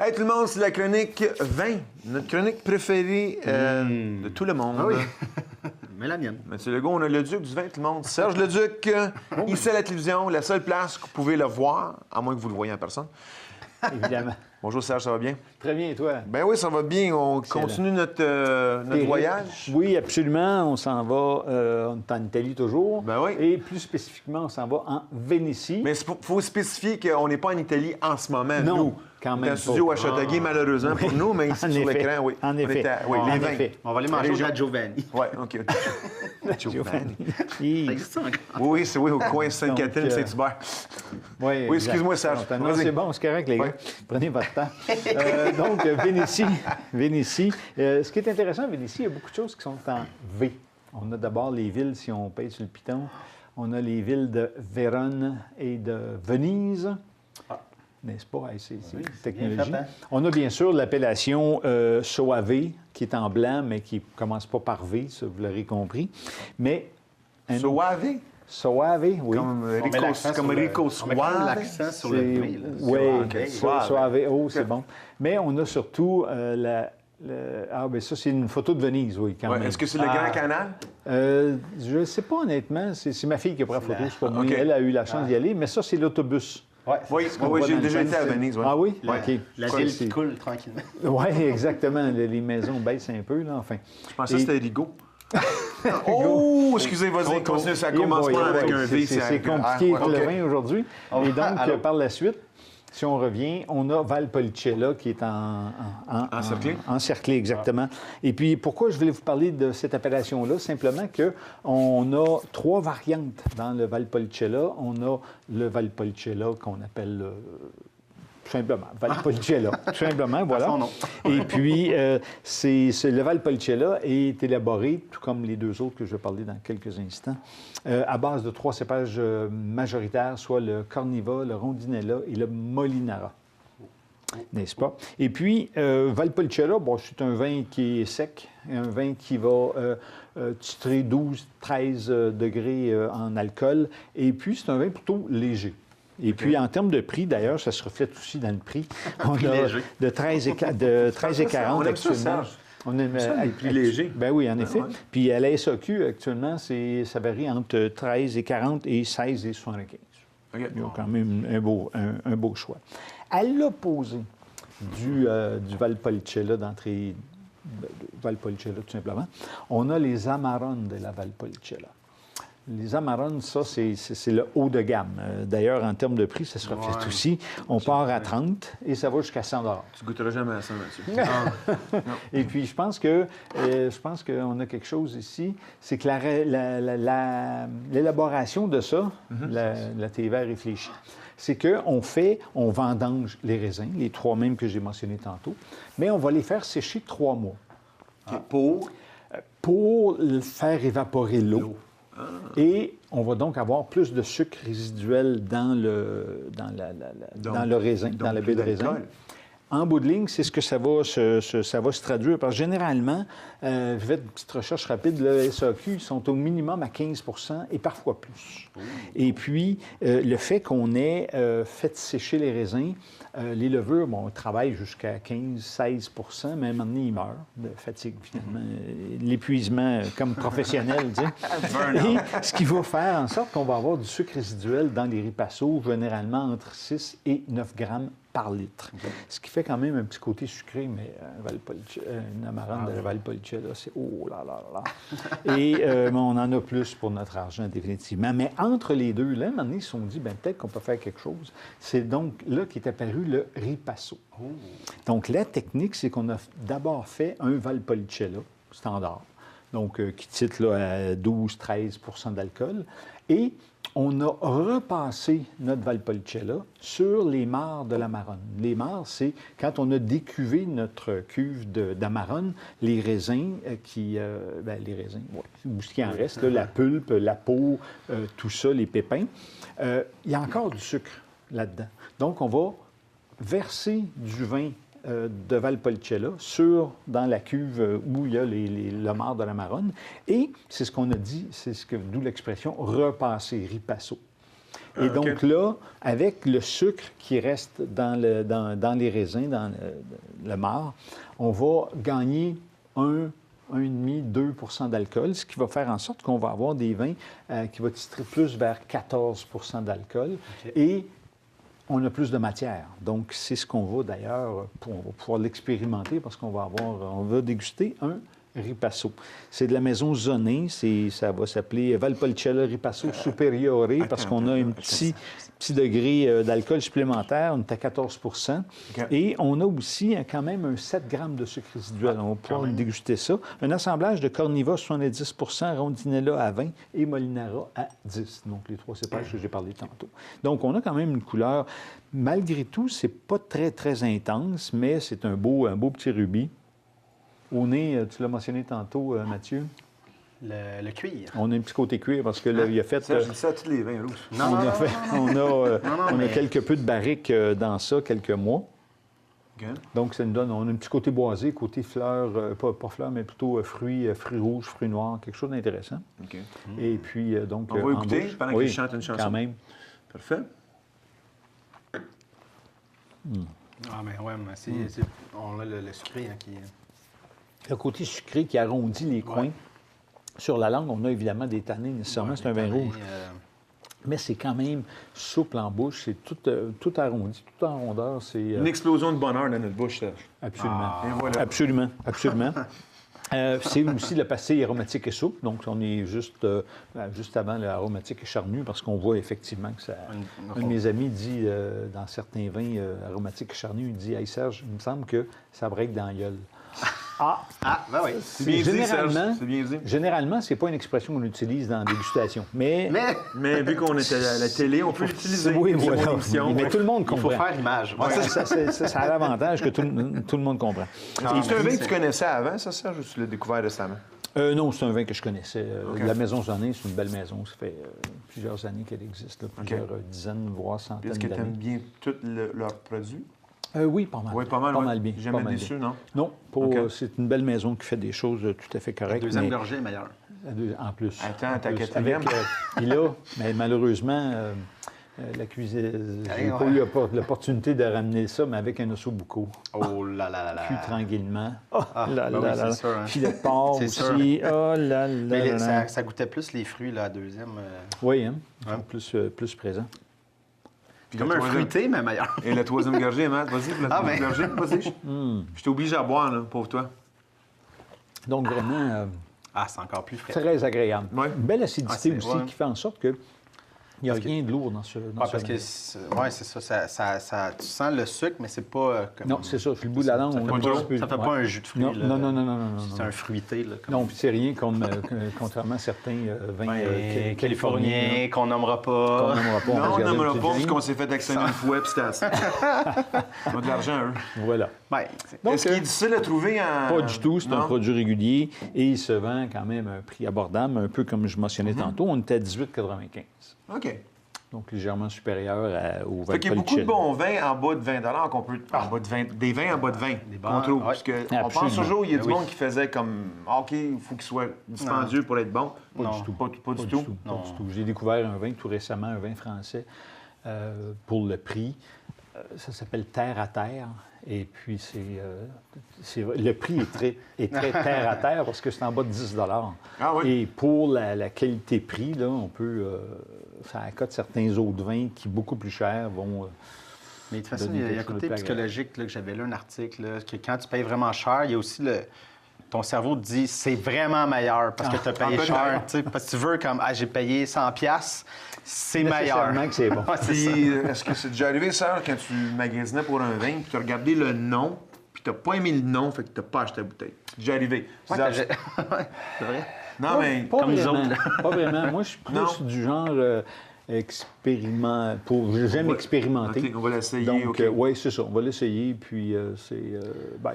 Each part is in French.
Hey tout le monde, c'est la chronique vin, notre chronique préférée de tout le monde. Ah oui. Mais la mienne. Monsieur Legault, on a le duc du vin, tout le monde. Serge Leduc, ici à la télévision, la seule place que vous pouvez le voir, à moins que vous le voyez en personne. Évidemment. Bonjour Serge, ça va bien? Très bien, et toi? Ben oui, ça va bien. On continue notre voyage. Oui, absolument. On s'en va, on est en Italie toujours. Ben oui. Et plus spécifiquement, on s'en va en Vénétie. Mais il faut spécifier qu'on n'est pas en Italie en ce moment, non, nous. quand même dans le studio pas. à Châteauguay, malheureusement pour nous, mais ici En sur effet. l'écran, oui. En effet. Oui, En les vins. effet. On va aller manger au La Giovanni. Oui, OK. Giovanni. Ça existe ça encore? Oui, c'est au coin Sainte-Catherine, Donc, Saint-Hubert. Oui, Oui, excuse-moi, Serge. Non, Vas-y. c'est bon, c'est correct, les gars. Ouais. Prenez votre temps. Donc, Vénétie. Vénétie. Ce qui est intéressant à Vénétie, il y a beaucoup de choses qui sont en V. On a d'abord les villes, si on paye sur le piton. On a les villes de Vérone et de Venise. N'est-ce pas? C'est Oui, c'est bien technologie. fait, hein? On a bien sûr l'appellation Soave, qui est en blanc, mais qui ne commence pas par V, ça, vous l'aurez compris. Mais Soave? Soave, oui. Comme On met Rico, l'accent comme sur le- Rico On met quand même Suave. l'accent sur le V. là. Oui, Ok, Soave. Suave. Oh, c'est bon. Mais on a surtout ah, bien ça, c'est une photo de Venise, oui, quand Ouais, même. est-ce que c'est le Grand Canal? Je ne sais pas, honnêtement. C'est ma fille qui a pris la photo, c'est pas moi. OK. Elle a eu la chance d'y aller, mais ça, c'est l'autobus. Ouais, Oui, c'est ce qu'on oui, voit j'ai dans le déjà film, été à c'est Venise. Ouais. Ah oui? La, OK. la Je ville crois qui que coule tranquillement. Oui, exactement. Les maisons baissent un peu, là, enfin. Je pensais que Et- c'était Rigaud. Oh, excusez, vas-y, continue, ça commence Yeah, pas boy, avec yeah, un boy. V. C'est compliqué avec le vin aujourd'hui. Et donc, alors. par la suite, si on revient, on a Valpolicella qui est Encerclé? encerclé, exactement. Et puis, pourquoi je voulais vous parler de cette appellation-là? Simplement qu'on a 3 variantes dans le Valpolicella. On a le Valpolicella qu'on appelle tout simplement Valpolicella. Tout simplement, voilà. son nom. Et puis, le Valpolicella est élaboré, tout comme les 2 autres que je vais parler dans quelques instants, à base de 3 cépages majoritaires, soit le Corniva, le Rondinella et le Molinara. N'est-ce pas? Et puis, Valpolicella, bon, c'est un vin qui est sec, un vin qui va titrer 12-13 degrés en alcool, et puis c'est un vin plutôt léger. Et puis, en termes de prix, d'ailleurs, ça se reflète aussi dans le prix. On Prix a léger. de 13 et 40 On aime ça, actuellement. Serge. On aime Ça, les prix légers. Ben oui, en effet. ouais. Puis à la SAQ, actuellement, ça varie entre 13 et 40 et 16 et 75. OK. Il y a quand même un beau choix. À l'opposé du Valpolicella d'entrée, Valpolicella tout simplement, on a les Amarone de la Valpolicella. Les Amarone, ça, c'est le haut de gamme. D'ailleurs, en termes de prix, ça se reflète Ouais. aussi. On part à 30 et ça va jusqu'à 100 Tu goûteras jamais à ça, Mathieu. Et puis, je pense qu'on a quelque chose ici, c'est que l'élaboration de ça, la thé vert réfléchie, c'est on vendange les raisins, les 3 mêmes que j'ai mentionnés tantôt, mais on va les faire sécher 3 mois pour faire évaporer l'eau. Et on va donc avoir plus de sucre résiduel dans le raisin, dans la baie de raisin. En bout de ligne, c'est ce que ça va se traduire. Parce que généralement, je fais une petite recherche rapide, le SAQ, ils sont au minimum à 15 et parfois plus. Et puis, le fait qu'on ait fait sécher les raisins, les levures, bon, on travaille jusqu'à 15-16 mais à un moment donné, ils meurent de fatigue, finalement. L'épuisement comme professionnel, tu sais. Et ce qui va faire en sorte qu'on va avoir du sucre résiduel dans les ripassos, généralement entre 6 et 9 grammes par litre. Ce qui fait quand même un petit côté sucré, mais une Amarone de la Valpolicella, c'est oh là là là. Et mais on en a plus pour notre argent, définitivement. Mais entre les deux, là, à un moment donné, ils se sont dit, bien, peut-être qu'on peut faire quelque chose. C'est donc là qu'est apparu le ripasso. Donc, la technique, c'est qu'on a d'abord fait un Valpolicella standard, donc qui titre là, à 12-13 % d'alcool, et on a repassé notre Valpolicella sur les mares de l'Amarone. Les mares, c'est quand on a décuvé notre cuve d'Amarone, les raisins les raisins, ouais, ou ce qui en reste, là, la pulpe, la peau, tout ça, les pépins. Il y a encore du sucre là-dedans. Donc, on va verser du vin de Valpolicella dans la cuve où il y a le marc de l'Amarone. Et c'est ce qu'on a dit, d'où l'expression repasser, ripasso. Et donc là, avec le sucre qui reste dans les raisins, dans le marc, on va gagner 1,5-2 % d'alcool, ce qui va faire en sorte qu'on va avoir des vins qui vont titrer plus vers 14 % d'alcool. OK. Et on a plus de matière. Donc, c'est ce qu'on va d'ailleurs, on va pouvoir l'expérimenter parce qu'on va déguster un Ripasso. C'est de la maison Zonée, ça va s'appeler Valpolicella Ripasso Superiore parce qu'on a un petit degré d'alcool supplémentaire, on est à 14 %. Et on a aussi quand même un 7 grammes de sucre résiduel. On va pouvoir déguster ça. Un assemblage de Corniva 70 %, Rondinella à 20 et Molinara à 10. Donc, les 3 cépages que j'ai parlé tantôt. Donc, on a quand même une couleur. Malgré tout, c'est pas très, très intense, mais c'est un beau petit rubis. Au nez, tu l'as mentionné tantôt, Mathieu. Le cuir. On a un petit côté cuir parce que là, il a fait. Ça, je dis ça à tous les vins rouges. On a quelque peu de barriques dans ça, quelques mois. OK. Donc, ça nous donne. On a un petit côté boisé, côté fleurs, pas fleurs, mais plutôt fruits rouges, fruits noirs, quelque chose d'intéressant. OK. Et puis, donc. On va écouter bouche. pendant qu'il chante une chanson. Quand même. Parfait. Ah, mais ouais, mais on a le sucré qui. Le côté sucré qui arrondit les coins. Sur la langue, on a évidemment des tanins, nécessairement, c'est un vin rouge. Mais c'est quand même souple en bouche, c'est tout arrondi, tout en rondeur. C'est Une explosion de bonheur dans notre bouche, Serge. Absolument. Et voilà. Absolument. C'est aussi le passé aromatique et souple, donc on est juste avant l'aromatique et charnu, parce qu'on voit effectivement que ça. Un de mes amis dit, dans certains vins aromatiques et charnus, il dit « Hey Serge, il me semble que ça break dans la gueule. » Ben oui. C'est bien dit, Serge. C'est bien dit. Généralement, c'est pas une expression qu'on utilise dans la dégustation, mais vu qu'on est à la télé, on peut l'utiliser. Oui, C'est voilà. mon émission. Mais tout le monde Il faut comprend. faire l'image. Ça a l'avantage que tout le monde comprend. C'est un vin que tu connaissais avant, ça, Serge, ou tu l'as découvert récemment? Non, c'est un vin que je connaissais. La Maison Zonée, c'est une belle maison. Ça fait plusieurs années qu'elle existe, là, plusieurs dizaines, voire centaines Est-ce d'années. que tu aimes bien tous leurs produits? Oui, pas mal. Oui, pas mal. Pas mal bien. Jamais pas mal déçu, bien. non? Non, c'est une belle maison qui fait des choses tout à fait correctes. La deuxième mais- gorgée est meilleure. En plus. Attends, En ta plus. quatrième? Puis là, mais malheureusement, la cuisine, j'ai pas eu l'opportunité de ramener ça, mais avec un ossobuco. Oh là là là là. Cuit tranquillement. Oh là ben oui, là c'est là. sûr, hein. Filet de porc C'est aussi. sûr. Oh là là Mais là là. ça goûtait plus les fruits, la deuxième. Oui, hein? Ouais. Plus présent. Puis Comme la un troisième- fruité, mais meilleur. Et la troisième gorgée, Matt, vas-y pour la troisième gorgée. Vas-y. Je t'ai obligé à boire, là, pauvre toi. Donc, vraiment, Ah, c'est encore plus frais. très agréable. Ouais. Une belle acidité c'est- aussi ouais. qui fait en sorte que il n'y a rien de lourd dans ce Parce que, c'est ça. Tu sens le sucre, mais c'est pas. Comme... Non, c'est ça. Sur le bout de la langue, Ça on fait a pas, un petit peu- ça fait ouais. pas un jus de fruits. Non, là. non. C'est un fruité. Là, comme... Non, puis c'est rien comme, contrairement à certains vins Ouais, californiens californien, qu'on nommera qu'on pas. nommera pas. Non, on va n'aimera regarder pas le parce qu'on s'est fait actionner une fois, puis c'était assez. On a de l'argent, eux. Voilà. Ben, Donc, Est-ce qu'il est difficile à trouver en... Pas du tout, c'est un Non? produit régulier et il se vend quand même à un prix abordable, un peu comme je mentionnais tantôt. On était à 18,95. OK. Donc légèrement supérieur au Fait qu'il y a beaucoup de Valpolicella. bons vins en bas de 20 qu'on peut... En bas de 20... Des vins en bas de 20 qu'on bons, trouve. ouais. Parce que on Absolument. pense toujours qu'il y a du Ben oui. monde qui faisait comme... OK, il faut qu'il soit dispendieux pour être bon. Pas Non. du tout. Pas du Pas tout. du Non. tout. J'ai découvert un vin tout récemment, un vin français, pour le prix. Ça s'appelle Terre à Terre. Et puis, le prix est très terre à terre parce que c'est en bas de 10 $. Ah oui. Et pour la qualité-prix, là, on peut... ça accote certains autres vins qui, beaucoup plus chers, vont... Mais de toute façon, donner il y a un quelque chose côté de plus psychologique là, que j'avais lu un article, là, que quand tu payes vraiment cher, il y a aussi ton cerveau te dit c'est vraiment meilleur parce que tu as payé peut-être. cher. Tu sais, parce que tu veux comme j'ai payé 100$, c'est meilleur. Nécessairement que c'est bon. Ouais, c'est ça. Puis, est-ce que c'est déjà arrivé, Serge, quand tu magasinais pour un vin, puis tu as regardé le nom, puis tu pas aimé le nom, fait que tu pas acheté la bouteille? C'est déjà arrivé. Ouais, Tu dis, ouais, c'est vrai. non, mais... Pas Comme nous vraiment. autres. Pas vraiment. Moi, je suis plus Non. du genre expériment. J'aime Ouais. expérimenter. OK, on va l'essayer, Donc, OK. oui, c'est ça. On va l'essayer. Puis,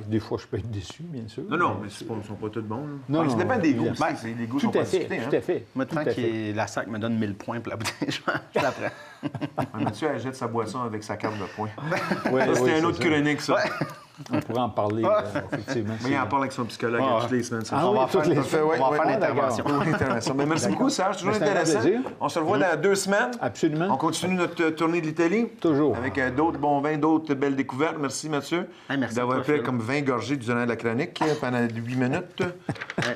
des fois, je peux être déçu, bien sûr. Non, mais ils ne sont pas tous bons. Là. Non, Ça non, dépend des goûts. évidemment. aussi, les goûts sont Tout pas à fait, discutés. tout à fait. Moi, tant tout à fait. que la SAC me donne 1000 points pour la bouteille, je la prends. Mathieu, elle jette sa boisson avec sa carte de points. Ouais, Ça, c'était ouais, une autre c'est ça. chronique, ça. On pourrait en parler, effectivement. Mais il en parle avec son psychologue toutes les semaines. Ah On oui, va faire, toutes les on va faire l'intervention. Intéressant. Mais merci beaucoup, Serge. Toujours Mais c'est un intéressant. plaisir. On se revoit dans 2 semaines. Absolument. On continue notre tournée de l'Italie. Toujours. Avec d'autres bons vins, d'autres belles découvertes. Merci, Mathieu. Hey, merci d'avoir à toi, pris Phil. comme 20 gorgées du de la chronique pendant 8 minutes.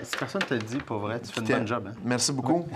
Si personne te le dit, pour vrai, tu fais une bonne job. Hein? Merci beaucoup.